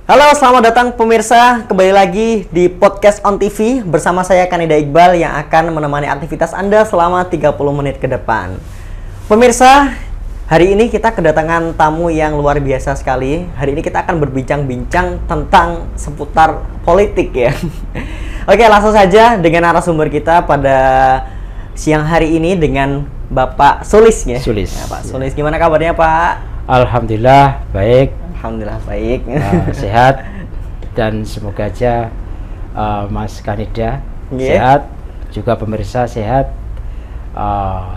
Halo, selamat datang pemirsa. Kembali lagi di Podcast on TV bersama saya Kanida Iqbal yang akan menemani aktivitas Anda selama 30 menit ke depan. Pemirsa, hari ini kita kedatangan tamu yang luar biasa sekali. Hari ini kita akan berbincang-bincang tentang seputar politik ya. Oke, langsung saja dengan narasumber kita pada siang hari ini dengan Bapak Sulis ya. Sulis. Ya, Pak Sulis, gimana kabarnya Pak? Alhamdulillah baik. Alhamdulillah baik. Sehat dan semoga aja Mas Kanida Yeah. sehat, juga pemirsa sehat,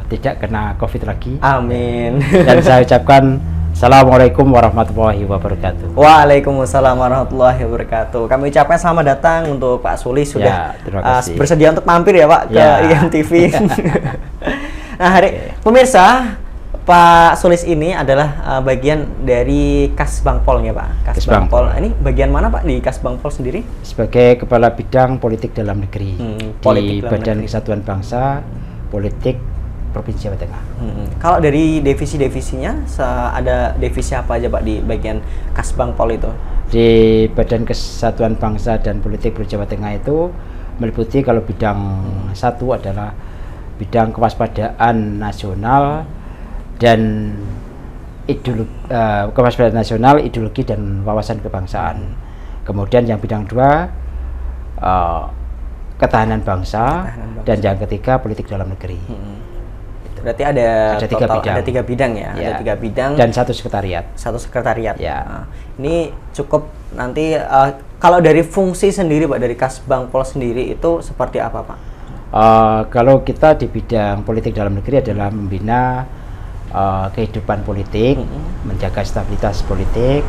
tidak kena COVID lagi. Amin. Dan saya ucapkan Assalamualaikum warahmatullahi wabarakatuh. Waalaikumsalam warahmatullahi wabarakatuh. Kami ucapkan selamat datang untuk Pak Sulis sudah terima kasih. bersedia untuk mampir ya Pak ke IMTV. Nah, pemirsa, Pak Sulis ini adalah bagian dari Kasbangpol ya Pak. Kasbangpol. Ini bagian mana Pak di Kasbangpol sendiri? Sebagai Kepala Bidang Politik Dalam Negeri di Badan Kesatuan Bangsa Politik Provinsi Jawa Tengah. Kalau dari divisi-divisinya, ada divisi apa aja Pak di bagian Kasbangpol itu? Di Badan Kesatuan Bangsa dan Politik Provinsi Jawa Tengah itu meliputi kalau bidang satu adalah bidang kewaspadaan nasional dan kewaspadaan nasional, ideologi dan wawasan kebangsaan. Kemudian yang bidang dua ketahanan bangsa, dan yang ketiga politik dalam negeri. Berarti ada tiga bidang ya, ya. Ada 3 bidang dan satu sekretariat. Ya. Nah, ini cukup nanti kalau dari fungsi sendiri Pak, dari Kasbangpol sendiri itu seperti apa Pak? Kalau kita di bidang politik dalam negeri adalah membina kehidupan politik, menjaga stabilitas politik.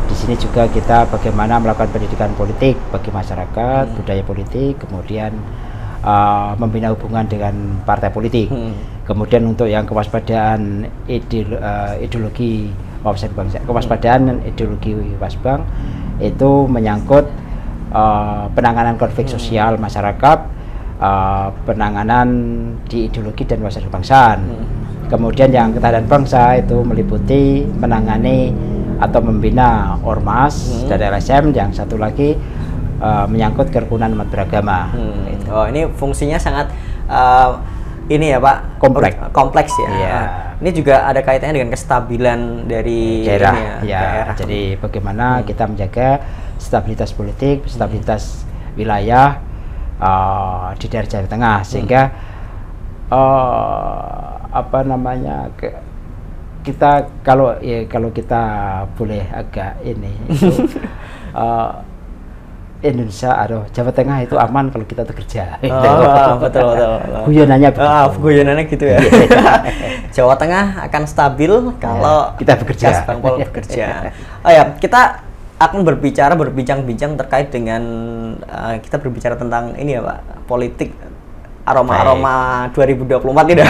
Di sini juga kita bagaimana melakukan pendidikan politik bagi masyarakat, budaya politik, kemudian membina hubungan dengan partai politik. Kemudian untuk yang kewaspadaan ideologi wawasan bangsa, kewaspadaan ideologi Wasbang itu menyangkut penanganan konflik sosial masyarakat, penanganan di ideologi dan wawasan kebangsaan. Kemudian yang ketahanan bangsa itu meliputi menangani atau membina ormas dan LSM. Yang satu lagi menyangkut kerukunan umat beragama. Oh, ini fungsinya sangat ini ya Pak, kompleks ya. Iya. Ini juga ada kaitannya dengan kestabilan dari daerah. daerah. Jadi bagaimana kita menjaga stabilitas politik, stabilitas wilayah di daerah Jawa Tengah, sehingga kita kalau kita boleh agak ini Indonesia atau Jawa Tengah itu aman kalau kita bekerja. Betul. Guyonannya begitu. Guyonannya gitu ya. Jawa Tengah akan stabil kalau kita bekerja. Kasbangpol bekerja. Oh ya, kita akan berbincang-bincang terkait dengan kita berbicara tentang ini ya Pak, politik aroma 2024 tidak?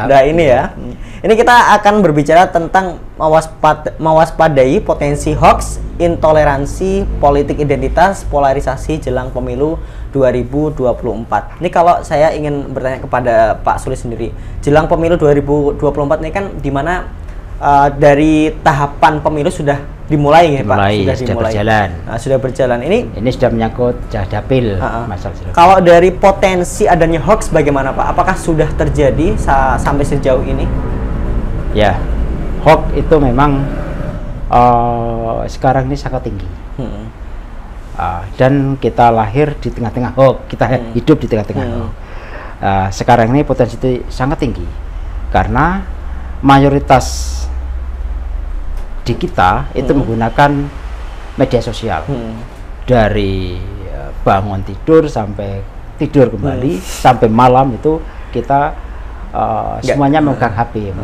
Udah ini ya. Ini kita akan berbicara tentang mewaspadai potensi hoax, intoleransi, politik identitas, polarisasi jelang pemilu 2024. Ini kalau saya ingin bertanya kepada Pak Sulis sendiri, jelang pemilu 2024 ini kan dimana dari tahapan pemilu sudah dimulai ya Pak? Sudah berjalan. Sudah berjalan. Ini sudah menyangkut dapil masalah. Kalau dari potensi adanya hoax bagaimana Pak? Apakah sudah terjadi sampai sejauh ini? Ya, hoax itu memang sekarang ini sangat tinggi. Dan kita lahir di tengah-tengah hoax, kita hidup di tengah-tengah hoax. Sekarang ini potensi itu sangat tinggi karena mayoritas di kita itu menggunakan media sosial, dari bangun tidur sampai tidur kembali sampai malam itu kita semuanya memegang HP,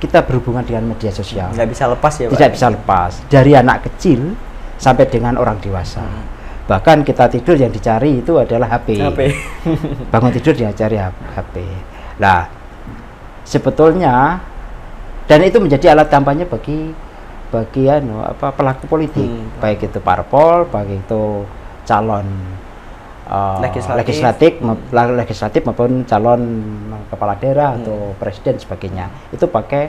kita berhubungan dengan media sosial. Nggak bisa lepas ya Pak? Tidak bisa lepas, dari anak kecil sampai dengan orang dewasa. Bahkan kita tidur yang dicari itu adalah HP. Bangun tidur yang dicari HP. Nah, sebetulnya dan itu menjadi alat kampanye bagi pelaku politik, baik itu parpol, baik itu calon legislatif maupun calon kepala daerah atau presiden sebagainya. Itu pakai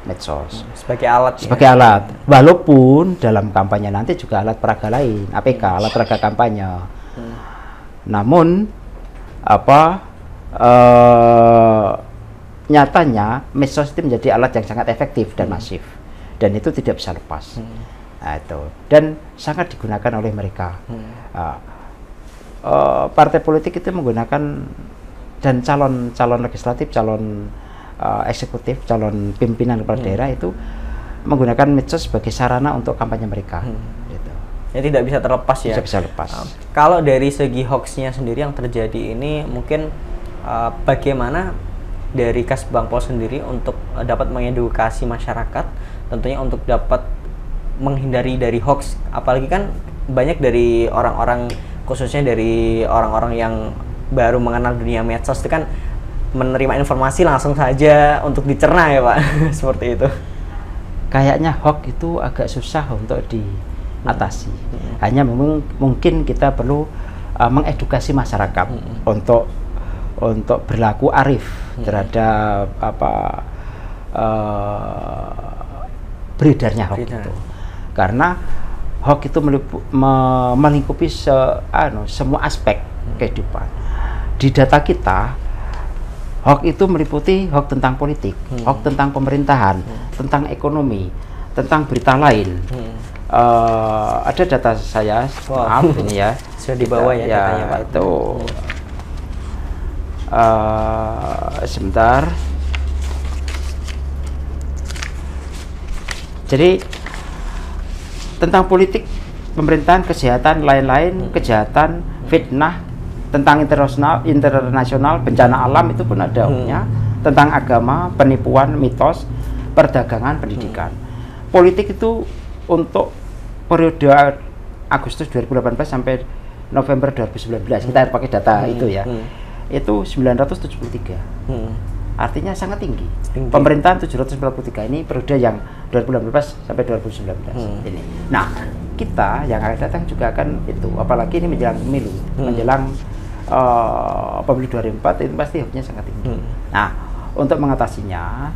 medsos sebagai alat sebagai alat, walaupun dalam kampanye nanti juga alat peraga lain, APK, alat peraga kampanye. Namun nyatanya medsos itu menjadi alat yang sangat efektif dan masif, dan itu tidak bisa lepas. Nah, itu dan sangat digunakan oleh mereka. Partai politik itu menggunakan, dan calon legislatif, calon eksekutif, calon pimpinan kepala daerah itu menggunakan medsos sebagai sarana untuk kampanye mereka. Gitu. Ya tidak bisa terlepas ya. Tidak bisa lepas. Kalau dari segi hoaxnya sendiri yang terjadi ini, mungkin bagaimana dari Kasbangpol sendiri untuk dapat mengedukasi masyarakat, tentunya untuk dapat menghindari dari hoax, apalagi kan banyak dari orang-orang, khususnya dari orang-orang yang baru mengenal dunia medsos itu kan menerima informasi langsung saja untuk dicerna ya Pak. Seperti itu. Kayaknya hoax itu agak susah untuk diatasi. Hanya mungkin kita perlu mengedukasi masyarakat untuk berlaku arif terhadap beredarnya hoax itu. Karena hoax itu melingkupi semua aspek kehidupan. Di data kita, hoax itu meliputi hoax tentang politik, hoax tentang pemerintahan, tentang ekonomi, tentang berita lain. Ada data saya, maaf ini ya. Sudah dibawa ya datanya Pak. Itu sebentar. Jadi tentang politik, pemerintahan, kesehatan, lain-lain, kejahatan, fitnah, tentang internasional, bencana alam itu pun ada hoaxnya, tentang agama, penipuan, mitos, perdagangan, pendidikan. Politik itu untuk periode Agustus 2018 sampai November 2019, kita pakai data itu ya, itu 973. Artinya sangat tinggi. Pemerintahan 743, ini periode yang 2018 sampai 2019 ini. Nah, kita yang akan datang juga akan itu, apalagi ini menjelang pemilu, menjelang pemilu 2024, itu pasti hoaxnya sangat tinggi. Nah, untuk mengatasinya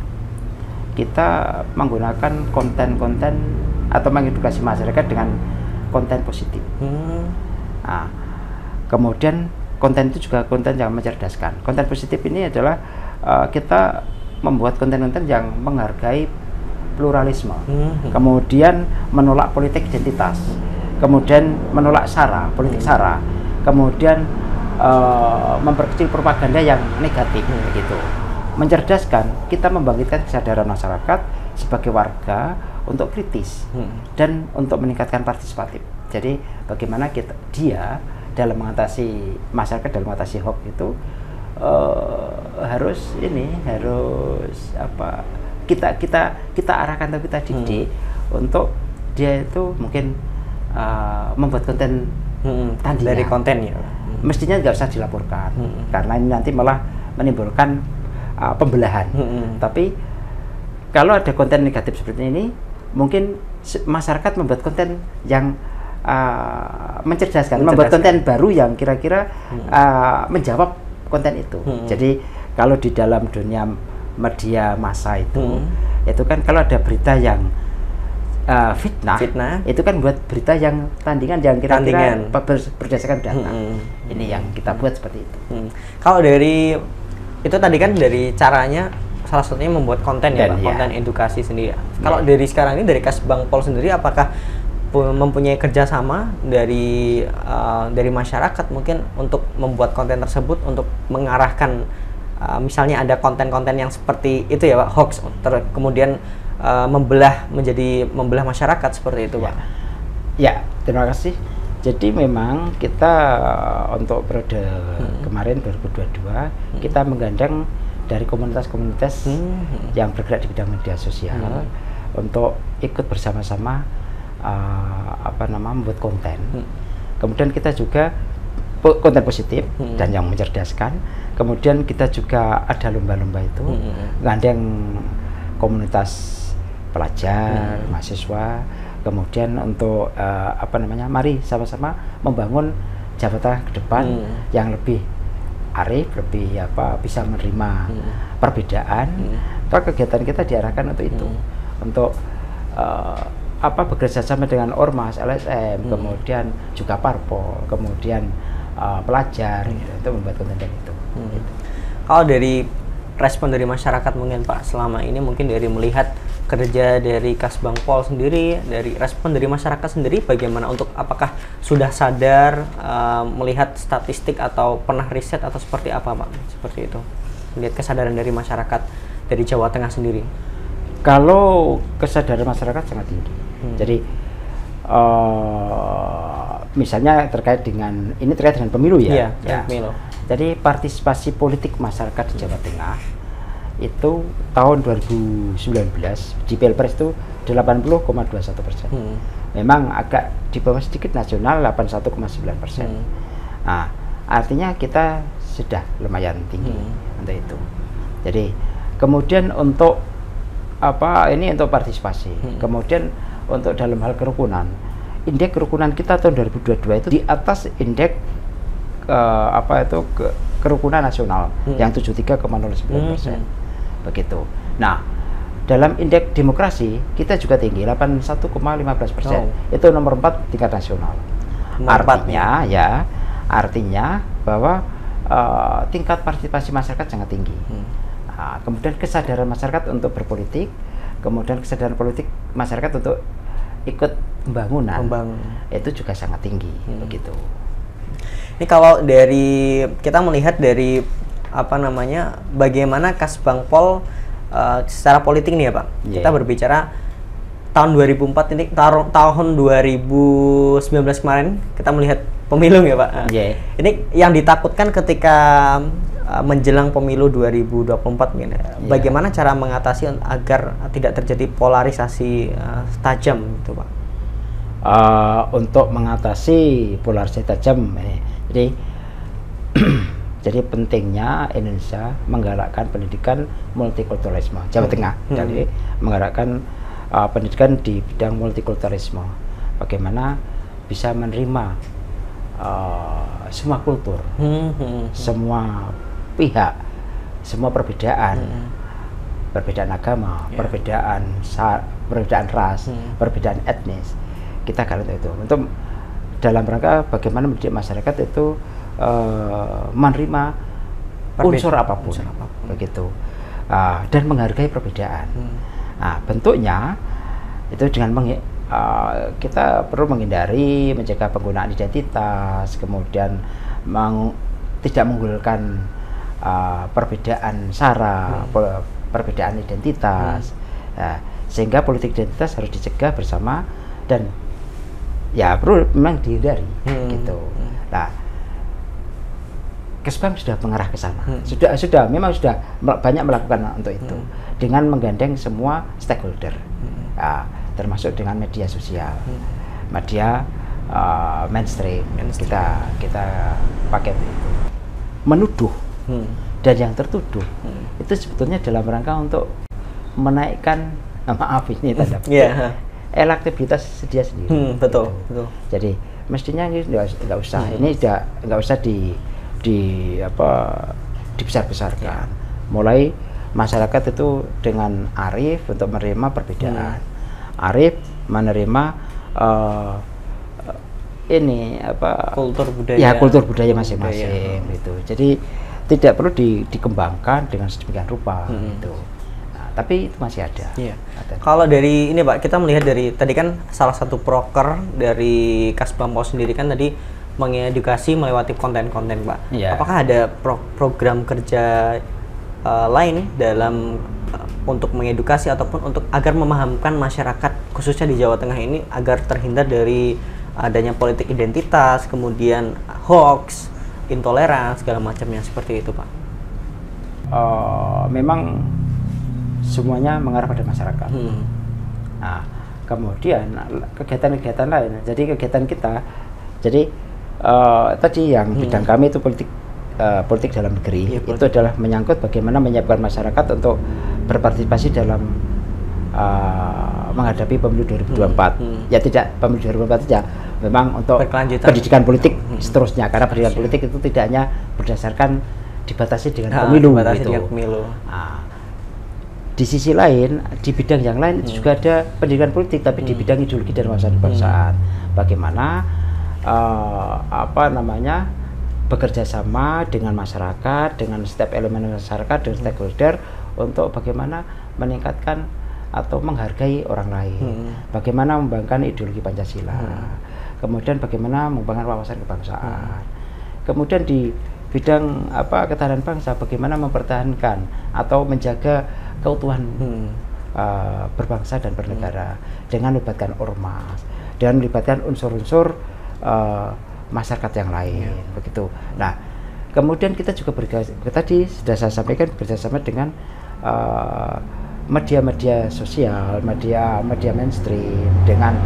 kita menggunakan konten-konten atau mengedukasi masyarakat dengan konten positif. Nah, kemudian konten itu juga konten yang mencerdaskan. Konten positif ini adalah kita membuat konten-konten yang menghargai pluralisme, kemudian menolak politik identitas, kemudian menolak SARA, politik SARA, kemudian memperkecil propaganda yang negatif, begitu. Mencerdaskan, kita membangkitkan kesadaran masyarakat sebagai warga untuk kritis dan untuk meningkatkan partisipatif. Jadi bagaimana dia dalam mengatasi masyarakat, dalam mengatasi hoax itu harus kita arahkan atau kita didik untuk dia itu mungkin membuat konten tandingan dari kontennya. Mestinya nggak usah dilaporkan karena ini nanti malah menimbulkan pembelahan. Tapi kalau ada konten negatif seperti ini, mungkin masyarakat membuat konten yang mencerdaskan, membuat konten baru yang kira-kira menjawab konten itu. Jadi kalau di dalam dunia media massa itu kan kalau ada berita yang fitnah, itu kan buat berita yang tandingan yang kira-kira berdasarkan data. Ini yang kita buat seperti itu. Kalau dari itu tadi kan dari caranya salah satunya membuat konten ya Pak, konten edukasi sendiri. Kalau dari sekarang ini dari Kasbangpol sendiri apakah mempunyai kerjasama dari masyarakat mungkin untuk membuat konten tersebut, untuk mengarahkan misalnya ada konten-konten yang seperti itu ya Pak, hoax, kemudian membelah masyarakat seperti itu Pak. Ya, terima kasih. Jadi memang kita untuk periode kemarin 2022 kita menggandeng dari komunitas-komunitas yang bergerak di bidang media sosial untuk ikut bersama-sama membuat konten. Kemudian kita juga konten positif dan yang mencerdaskan. Kemudian kita juga ada lomba-lomba itu, gandeng komunitas pelajar, mahasiswa. Kemudian untuk mari sama-sama membangun Jawa Tengah ke depan yang lebih arif, lebih bisa menerima perbedaan. kegiatan kita diarahkan untuk itu, untuk bekerja sama dengan ormas, LSM, kemudian juga parpol, kemudian pelajar, gitu, untuk membuat konten itu. Gitu. Kalau dari respon dari masyarakat mungkin Pak selama ini, mungkin dari melihat kerja dari Kasbangpol sendiri, dari respon dari masyarakat sendiri bagaimana, untuk apakah sudah sadar melihat statistik atau pernah riset atau seperti apa Pak, seperti itu, melihat kesadaran dari masyarakat dari Jawa Tengah sendiri? Kalau kesadaran masyarakat sangat tinggi. Jadi misalnya terkait dengan pemilu ya. Pemilu. Jadi partisipasi politik masyarakat di Jawa Tengah itu tahun 2019 di Pilpres itu 80,21%. Memang agak di bawah sedikit nasional 81,9%. Nah, artinya kita sudah lumayan tinggi untuk itu. Jadi kemudian untuk untuk partisipasi. Kemudian untuk dalam hal kerukunan, indeks kerukunan kita tahun 2022 itu di atas indeks kerukunan nasional yang 73,09%. Begitu. Nah, dalam indeks demokrasi kita juga tinggi 81,15%. Itu nomor 4 tingkat nasional. Artinya bahwa tingkat partisipasi masyarakat sangat tinggi. Nah, kemudian kesadaran masyarakat untuk berpolitik, kemudian kesadaran politik masyarakat untuk ikut pembangunan. Itu juga sangat tinggi. Begitu. Ini kalau dari kita melihat dari bagaimana Kasbangpol secara politik nih ya Pak. Kita berbicara tahun 2004 ini, tahun 2019 kemarin kita melihat pemilu ya Pak. Ini yang ditakutkan ketika menjelang pemilu 2024 ini. Bagaimana cara mengatasi agar tidak terjadi polarisasi tajam gitu Pak? Untuk mengatasi polarisasi tajam, jadi pentingnya Indonesia menggalakkan pendidikan multikulturalisme Jawa Tengah. Jadi menggalakkan pendidikan di bidang multikulturalisme. Bagaimana bisa menerima semua kultur, semua pihak, semua perbedaan, perbedaan agama, perbedaan ras, perbedaan etnis. Kita galak itu untuk dalam rangka bagaimana mendidik masyarakat itu menerima unsur apapun, begitu, dan menghargai perbedaan. Nah, bentuknya itu dengan kita perlu menghindari menjaga penggunaan identitas, kemudian tidak mengunggulkan perbedaan sara, perbedaan identitas, sehingga politik identitas harus dicegah bersama dan ya perlu memang dihindari, gitu. Nah, Kasbang sudah mengarah ke sana, memang sudah banyak melakukan untuk itu dengan menggandeng semua stakeholder, termasuk dengan media sosial, media mainstream. Kita pakai itu. Menuduh dan yang tertuduh itu sebetulnya dalam rangka untuk menaikkan, maaf ini tanda petik, elektabilitas dia sendiri. Betul. Jadi mestinya ini nggak usah, ini nggak usah dibesar-besarkan. Mulai masyarakat itu dengan arif untuk menerima perbedaan, arif menerima kultur budaya masing-masing, gitu. Jadi tidak perlu dikembangkan dengan sedemikian rupa, gitu. Nah, tapi itu masih ada. Kalau dari ini Pak, kita melihat dari tadi kan salah satu proker dari Kasbangpol sendiri kan tadi mengedukasi melewati konten-konten Pak. Apakah ada program kerja lain dalam untuk mengedukasi ataupun untuk agar memahamkan masyarakat khususnya di Jawa Tengah ini agar terhindar dari adanya politik identitas, kemudian hoax, intoleran, segala macamnya seperti itu Pak? Memang semuanya mengarah pada masyarakat. Nah, kemudian kegiatan-kegiatan lain. Jadi kegiatan kita, tadi yang bidang kami itu politik dalam negeri, itu adalah menyangkut bagaimana menyiapkan masyarakat untuk berpartisipasi dalam menghadapi pemilu 2024. Ya tidak pemilu 2024 saja, memang untuk pendidikan politik seterusnya, karena pendidikan politik itu tidak hanya berdasarkan dibatasi dengan pemilu gitu. Dengan pemilu. Nah, di sisi lain, di bidang yang lain itu juga ada pendidikan politik, tapi di bidang ideologi dan wawasan kebangsaan. Bagaimana bekerja sama dengan masyarakat, dengan setiap elemen masyarakat, dengan stakeholder untuk bagaimana meningkatkan atau menghargai orang lain, bagaimana membangun ideologi Pancasila, kemudian bagaimana membangun wawasan kebangsaan, kemudian di bidang ketahanan bangsa, bagaimana mempertahankan atau menjaga keutuhan berbangsa dan bernegara dengan melibatkan ormas, dengan melibatkan unsur-unsur masyarakat yang lain, begitu. Nah, kemudian kita juga tadi sudah saya sampaikan bekerjasama dengan media-media sosial, media mainstream, dengan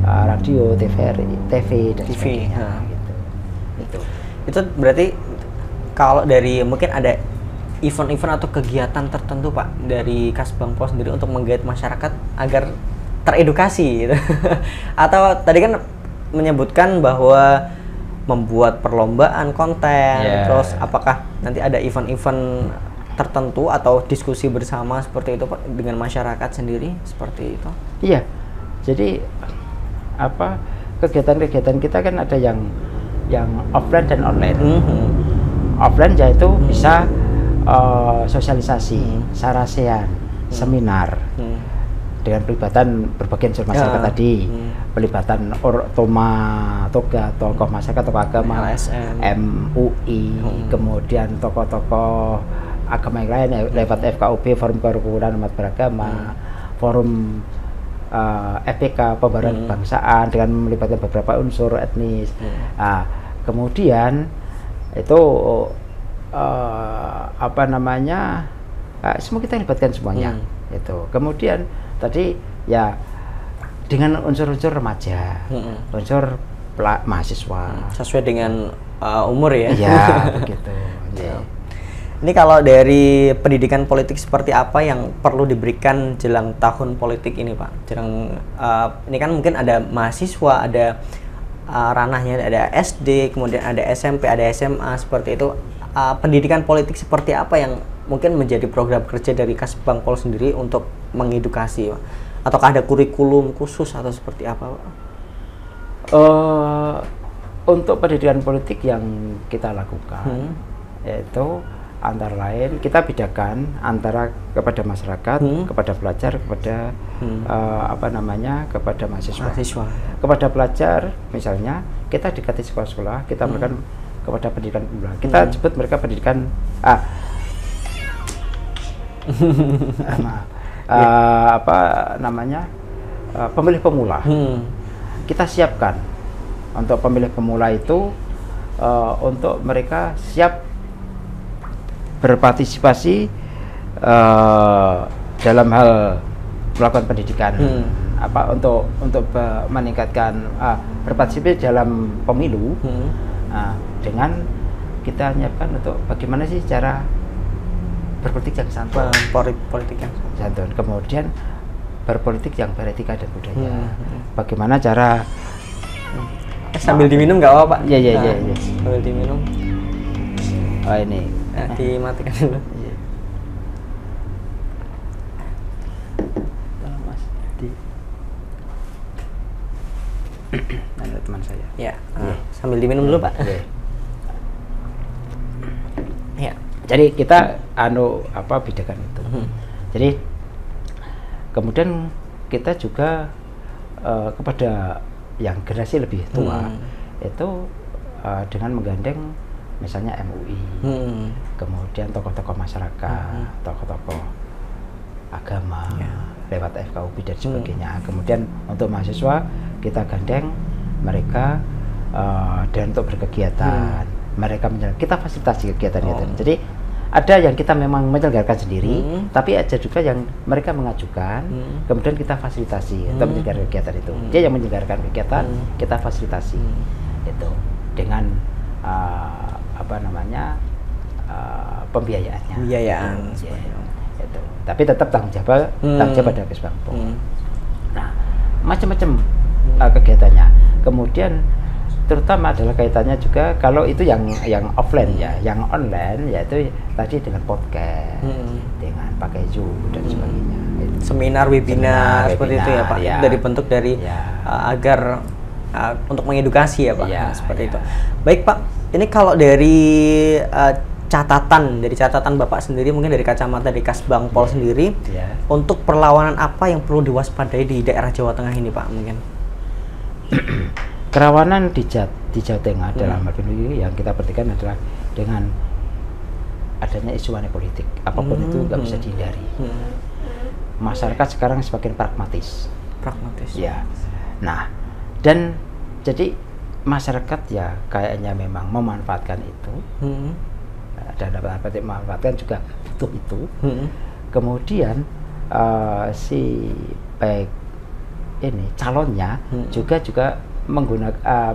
radio, TV dan sebagainya. Gitu. Itu berarti kalau dari mungkin ada event-event atau kegiatan tertentu Pak dari Kasbangpol sendiri untuk menggait masyarakat agar teredukasi gitu. Atau tadi kan menyebutkan bahwa membuat perlombaan konten, terus apakah nanti ada event-event tertentu atau diskusi bersama seperti itu Pak dengan masyarakat sendiri seperti itu? Iya, jadi kegiatan-kegiatan kita kan ada yang offline dan online. Offline yaitu bisa sosialisasi, sarasean, seminar dengan pelibatan berbagai unsur masyarakat tadi, pelibatan tokoh masyarakat, tokoh agama, MUI, kemudian tokoh-tokoh agama yang lain lewat FKUB, Forum Kerukunan Umat Beragama, Forum FPK Pembaruan Kebangsaan dengan melibatkan beberapa unsur etnis. Kemudian itu semua kita libatkan semuanya. Itu. Kemudian tadi ya dengan unsur-unsur remaja, unsur mahasiswa. Sesuai dengan umur ya. Iya, begitu. Ini kalau dari pendidikan politik seperti apa yang perlu diberikan jelang tahun politik ini Pak? Ini kan mungkin ada mahasiswa, ada ranahnya, ada SD, kemudian ada SMP, ada SMA, seperti itu. Pendidikan politik seperti apa yang mungkin menjadi program kerja dari Kasbangpol sendiri untuk mengedukasi Pak? Ataukah ada kurikulum khusus atau seperti apa Pak? Untuk pendidikan politik yang kita lakukan yaitu antara lain kita bedakan antara kepada masyarakat, kepada pelajar, kepada kepada mahasiswa. Kepada pelajar misalnya kita dekati sekolah-sekolah, kita berikan kepada pendidikan pemula. Kita sebut mereka pendidikan pemilih pemula. Kita siapkan untuk pemilih pemula itu untuk mereka siap berpartisipasi dalam hal melakukan pendidikan untuk meningkatkan berpartisipasi dalam pemilu dengan kita menyiapkan untuk bagaimana sih cara berpolitik yang santun, kemudian berpolitik yang beretika dan budaya. Bagaimana cara sambil diminum nggak apa Pak? Iya. Sambil diminum. Oh ini. Dimatikan dulu. Mas ada teman saya. Ya. Sambil diminum dulu Pak. Ya. Jadi kita bedakan itu. Jadi kemudian kita juga kepada yang generasi lebih tua itu dengan menggandeng misalnya MUI, kemudian tokoh-tokoh masyarakat, tokoh-tokoh agama lewat FKUB dan sebagainya. Kemudian untuk mahasiswa kita gandeng mereka dan untuk berkegiatan, mereka kita fasilitasi kegiatan-kegiatan. Jadi ada yang kita memang menyelenggarakan sendiri, tapi ada juga yang mereka mengajukan, kemudian kita fasilitasi untuk menyelenggarakan kegiatan itu. Dia yang menyelenggarakan kegiatan, kita fasilitasi itu dengan pembiayaannya. Itu. Tapi tetap tanggung jawab pada Kasbangpol. Nah, macam-macam kegiatannya. Kemudian terutama adalah kaitannya juga kalau itu yang offline ya, yang online yaitu tadi dengan podcast, dengan pakai Zoom dan sebagainya. Seminar, webinar seperti itu ya Pak. Ya. Dari bentuk dari agar untuk mengedukasi ya Pak. Seperti itu. Baik Pak, ini kalau dari catatan Bapak sendiri, mungkin dari kacamata dari Kasbangpol sendiri, untuk perlawanan apa yang perlu diwaspadai di daerah Jawa Tengah ini Pak mungkin? Kerawanan di Jawa Tengah dalam hal ini yang kita perhatikan adalah dengan adanya isu money politik, apapun itu nggak bisa dihindari. Masyarakat sekarang semakin pragmatis. Ya. Nah, dan jadi masyarakat ya kayaknya memang memanfaatkan itu. Dan dapat memanfaatkan juga butuh itu. Kemudian si baik ini calonnya juga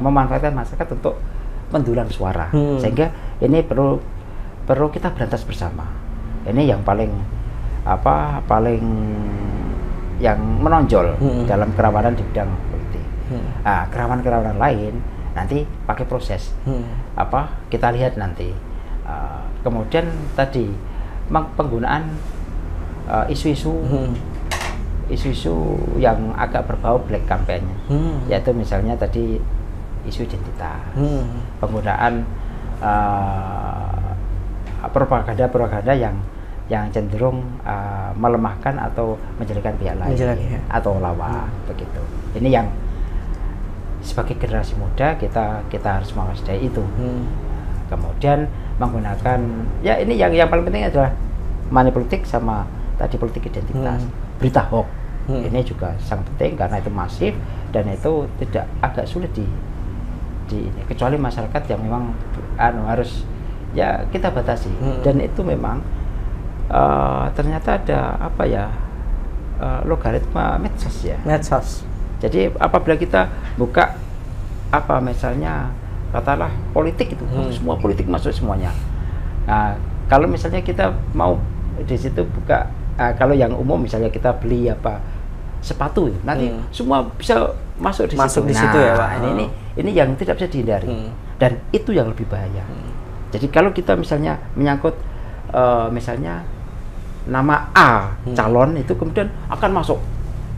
memanfaatkan masyarakat untuk mendulang suara, sehingga ini perlu kita berantas bersama. Ini yang paling yang menonjol dalam kerawanan di bidang politik. Kerawanan lain nanti pakai proses kita lihat nanti. Kemudian tadi penggunaan isu-isu yang agak berbau black campaign, yaitu misalnya tadi isu identitas, penggunaan propaganda yang cenderung melemahkan atau menjelekan pihak lain atau lawan begitu. Ini yang sebagai generasi muda kita harus mewaspadai itu. Kemudian menggunakan ini yang paling penting adalah money politik sama tadi politik identitas. Berita hoax ini juga sangat penting karena itu masif dan itu tidak agak sulit di ini, kecuali masyarakat yang memang harus ya kita batasi. Dan itu memang ternyata ada logaritma medsos ya. Jadi apabila kita buka misalnya katakanlah politik itu semua politik masuk semuanya. Nah, kalau misalnya kita mau di situ buka kalau yang umum misalnya kita beli sepatu nanti semua bisa masuk di situ ya Pak. Ini yang tidak bisa dihindari dan itu yang lebih bahaya. Jadi kalau kita misalnya menyangkut misalnya nama A calon itu kemudian akan masuk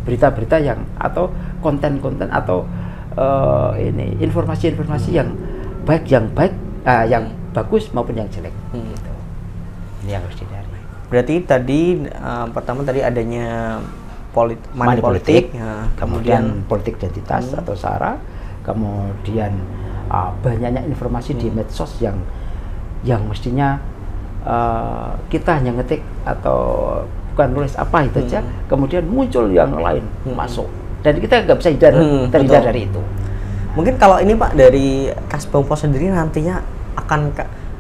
berita-berita yang atau konten-konten atau informasi-informasi yang baik yang bagus maupun yang jelek. Gitu. Ini yang harus dihindari. Berarti tadi pertama tadi adanya money politik, kemudian politik identitas atau SARA, kemudian banyaknya informasi di medsos yang mestinya kita hanya ngetik atau bukan nulis apa itu aja, kemudian muncul yang lain masuk dan kita nggak bisa terhindar dari itu. Mungkin kalau ini Pak dari Kasbangpol sendiri nantinya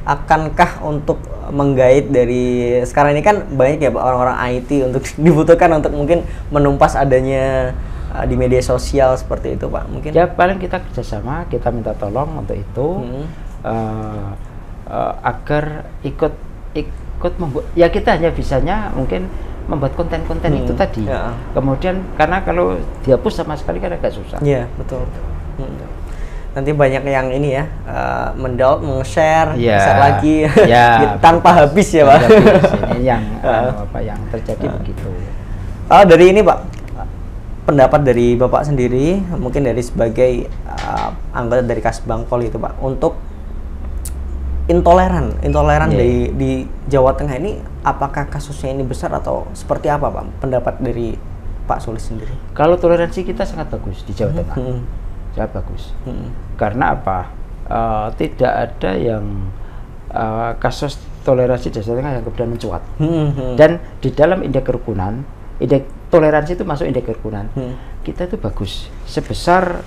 akankah untuk menggait dari sekarang ini kan banyak ya Pak orang-orang IT untuk dibutuhkan untuk mungkin menumpas adanya di media sosial seperti itu Pak mungkin? Ya paling kita kerjasama, kita minta tolong untuk itu agar ikut membuat, ya kita hanya bisanya mungkin membuat konten-konten itu tadi. Kemudian karena kalau dihapus sama sekali kan agak susah. Iya betul. Nanti banyak yang ini ya mendownload, meng-share, share lagi tanpa habis ya Pak. Ini yang yang terjadi begitu. Dari ini Pak, pendapat dari Bapak sendiri, mungkin dari sebagai anggota dari Kasbangpol itu Pak, untuk intoleran di Jawa Tengah ini, apakah kasusnya ini besar atau seperti apa Pak? Pendapat dari Pak Sulis sendiri? Kalau toleransi kita sangat bagus di Jawa Tengah. Sangat bagus. Karena apa? Tidak ada yang kasus toleransi di Jawa Tengah yang kemudian mencuat. Dan di dalam indeks kerukunan, indeks toleransi itu masuk indeks kerukunan. Kita itu bagus. Sebesar,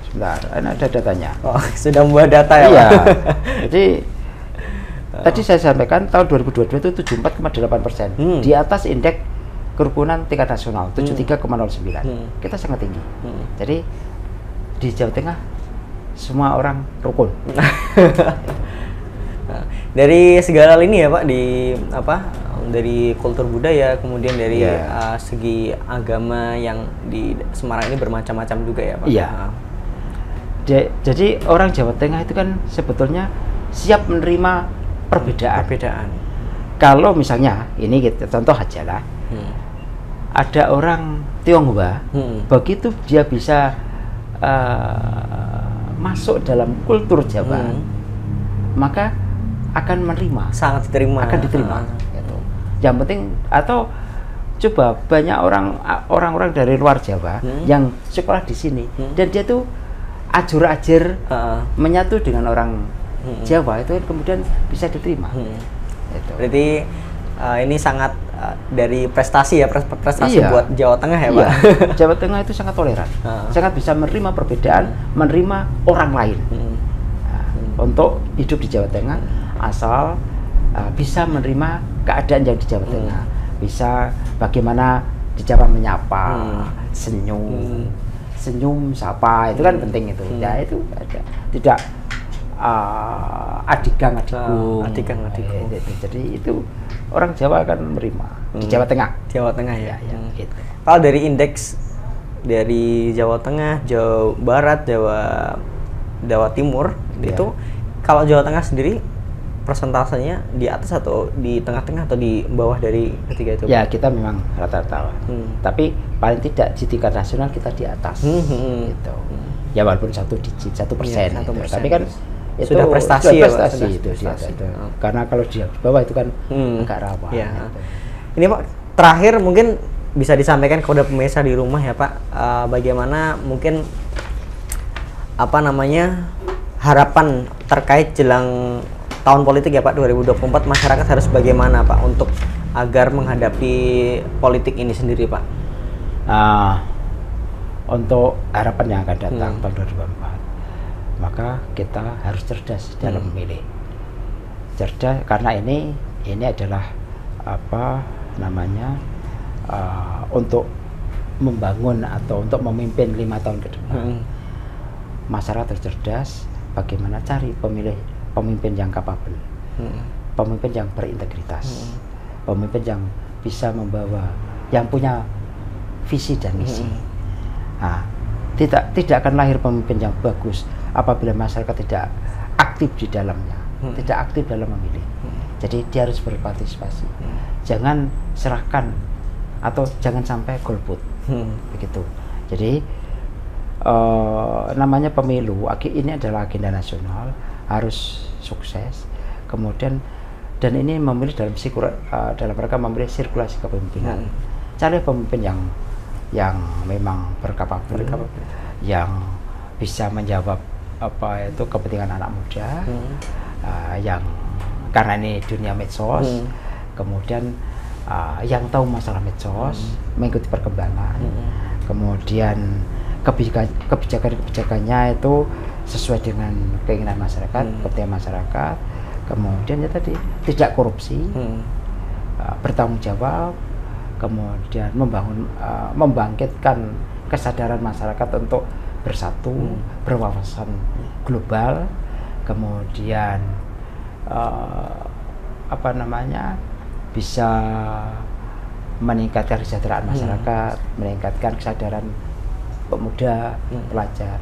sebentar, ada datanya. Sudah membuat data ya Pak? Iya. Jadi tadi saya sampaikan tahun 2022 itu 74,8%. Di atas indeks kerukunan tingkat nasional 73,09. Kita sangat tinggi. Jadi di Jawa Tengah semua orang rukun. Dari segala lini ya Pak, dari kultur budaya, kemudian dari segi agama yang di Semarang ini bermacam-macam juga ya Pak. Iya. Jadi orang Jawa Tengah itu kan sebetulnya siap menerima perbedaan. Kalau misalnya ini kita contoh aja lah, ada orang Tionghoa, begitu dia bisa masuk dalam kultur Jawa, maka akan menerima, sangat diterima, akan diterima. Gitu. Yang penting, atau coba banyak orang-orang dari luar Jawa yang sekolah di sini dan dia tuh ajur-ajur menyatu dengan orang Jawa, itu kemudian bisa diterima. Gitu. Berarti ini sangat dari prestasi ya, prestasi iya. buat Jawa Tengah ya, Pak. Jawa Tengah itu sangat toleran, sangat bisa menerima perbedaan, menerima orang lain. Untuk hidup di Jawa Tengah, asal bisa menerima keadaan yang di Jawa Tengah, bisa bagaimana di Jawa menyapa, senyum, sapa, itu kan penting itu. Ya itu ada, tidak adigang. Jadi itu orang Jawa akan menerima di Jawa Tengah. Jawa Tengah ya. Gitu. Kalau dari indeks dari Jawa Tengah, Jawa Barat, Jawa Timur itu, kalau Jawa Tengah sendiri persentasenya di atas atau di tengah-tengah atau di bawah dari ketiga itu? Ya, kita memang rata-rata. Tapi paling tidak di tingkat nasional kita di atas. Gitu. Ya walaupun 1%. Tapi kan itu sudah prestasi ya, Pak. Itu. Karena kalau di bawah itu kan agak rawan. Ya. Ini Pak, terakhir mungkin bisa disampaikan kepada pemirsa di rumah ya Pak, bagaimana mungkin harapan terkait jelang tahun politik ya Pak 2024, masyarakat harus bagaimana Pak untuk agar menghadapi politik ini sendiri Pak? Untuk harapan yang akan datang tahun 2024, maka kita harus cerdas dalam memilih. Cerdas karena ini adalah untuk membangun atau untuk memimpin 5 tahun ke depan. Masyarakat harus cerdas bagaimana cari pemimpin yang kapabel, pemimpin yang berintegritas, pemimpin yang bisa membawa, yang punya visi dan misi. Tidak akan lahir pemimpin yang bagus apabila masyarakat tidak aktif di dalamnya, tidak aktif dalam memilih. Jadi dia harus berpartisipasi. Jangan serahkan atau jangan sampai golput, begitu. Jadi namanya pemilu, ini adalah agenda nasional, harus sukses. Kemudian dan ini memilih dalam rangka memilih sirkulasi kepemimpinan. Cari pemimpin yang memang berkapabel, yang bisa menjawab kepentingan anak muda, yang karena ini dunia medsos, kemudian yang tahu masalah medsos, mengikuti perkembangan, kemudian kebijakannya itu sesuai dengan keinginan masyarakat, kepentingan masyarakat, kemudian ya tadi tidak korupsi, bertanggung jawab, kemudian membangkitkan kesadaran masyarakat untuk bersatu, berwawasan global, kemudian bisa meningkatkan kesejahteraan masyarakat, meningkatkan kesadaran pemuda, pelajar.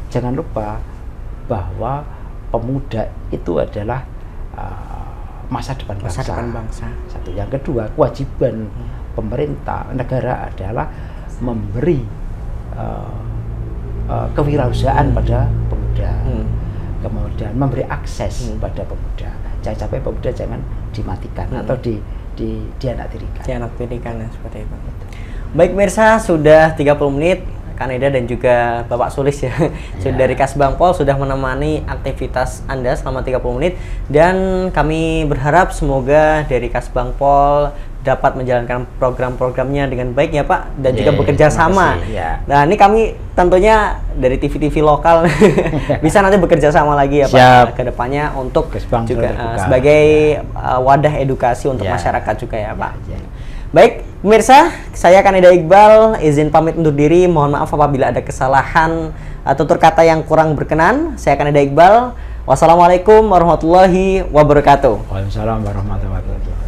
Jangan lupa bahwa pemuda itu adalah masa depan bangsa. Satu. Yang kedua, kewajiban pemerintah, negara adalah memberi kewirausahaan pada pemuda, kemudian memberi akses pada pemuda. Jangan sampai pemuda jangan dimatikan atau dianaktirikan. Seperti itu. Baik pemirsa, sudah 30 menit Kaneda dan juga Bapak Sulis ya, dari Kasbangpol sudah menemani aktivitas Anda selama 30 menit, dan kami berharap semoga dari Kasbangpol dapat menjalankan program-programnya dengan baik ya Pak, dan juga bekerja sama. Nah ini kami tentunya dari TV-TV lokal bisa nanti bekerja sama lagi ya Pak ke depannya untuk juga sebagai wadah edukasi untuk masyarakat juga ya Pak. Baik pemirsa, saya Kaneda Iqbal izin pamit undur diri. Mohon maaf apabila ada kesalahan atau tutur kata yang kurang berkenan. Saya Kaneda Iqbal. Wassalamualaikum warahmatullahi wabarakatuh. Waalaikumsalam warahmatullahi wabarakatuh.